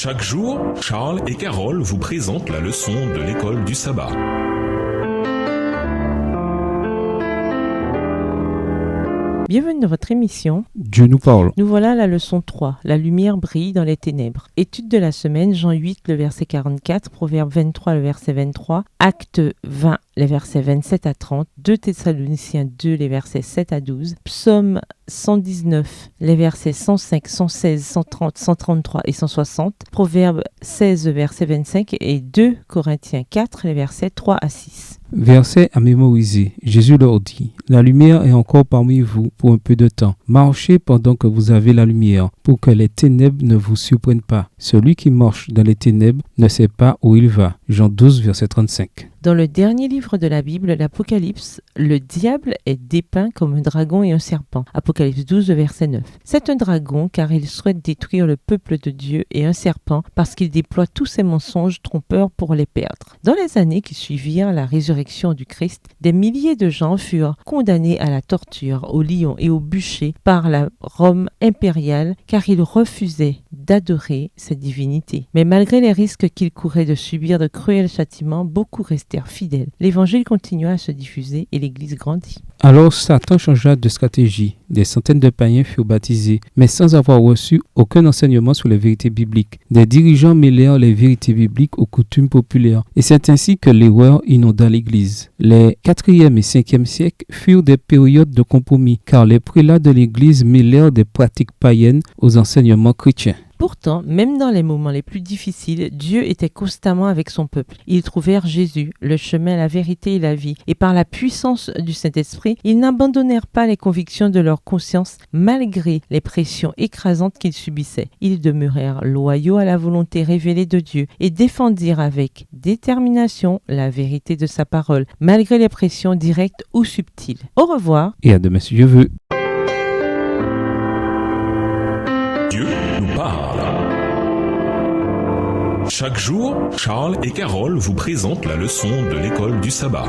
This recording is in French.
Chaque jour, Charles et Carole vous présentent la leçon de l'école du sabbat. Bienvenue dans votre émission. Dieu nous parle. Nous voilà à la leçon 3. La lumière brille dans les ténèbres. Étude de la semaine, Jean 8, le verset 44, Proverbe 23, le verset 23, Acte 20, les versets 27 à 30, 2 Thessaloniciens 2, les versets 7 à 12, Psaume 119, les versets 105, 116, 130, 133 et 160, Proverbe 16, verset 25 et 2 Corinthiens 4, les versets 3 à 6. Verset à mémoriser. Jésus leur dit, « La lumière est encore parmi vous pour un peu de temps. Marchez pendant que vous avez la lumière, pour que les ténèbres ne vous surprennent pas. Celui qui marche dans les ténèbres ne sait pas où il va. » Jean 12, verset 35. Dans le dernier livre de la Bible, l'Apocalypse, le diable est dépeint comme un dragon et un serpent. Apocalypse 12, verset 9. C'est un dragon car il souhaite détruire le peuple de Dieu et un serpent parce qu'il déploie tous ses mensonges trompeurs pour les perdre. Dans les années qui suivirent la résurrection du Christ, des milliers de gens furent condamnés à la torture, au lion et au bûcher par la Rome impériale car ils refusaient d'adorer cette divinité. Mais malgré les risques qu'ils couraient de subir de cruels châtiments, beaucoup restèrent fidèles. L'évangile continua à se diffuser et l'Église grandit. Alors Satan changea de stratégie. Des centaines de païens furent baptisés, mais sans avoir reçu aucun enseignement sur les vérités bibliques. Des dirigeants mêlèrent les vérités bibliques aux coutumes populaires, et c'est ainsi que l'erreur inonda l'Église. Les 4e et 5e siècles furent des périodes de compromis, car les prélats de l'Église mêlèrent des pratiques païennes aux enseignements chrétiens. Pourtant, même dans les moments les plus difficiles, Dieu était constamment avec son peuple. Ils trouvèrent Jésus, le chemin, la vérité et la vie. Et par la puissance du Saint-Esprit, ils n'abandonnèrent pas les convictions de leur conscience malgré les pressions écrasantes qu'ils subissaient. Ils demeurèrent loyaux à la volonté révélée de Dieu et défendirent avec détermination la vérité de sa parole, malgré les pressions directes ou subtiles. Au revoir. Et à demain si Dieu veut. Dieu nous parle. Chaque jour, Charles et Carole vous présentent la leçon de l'école du sabbat.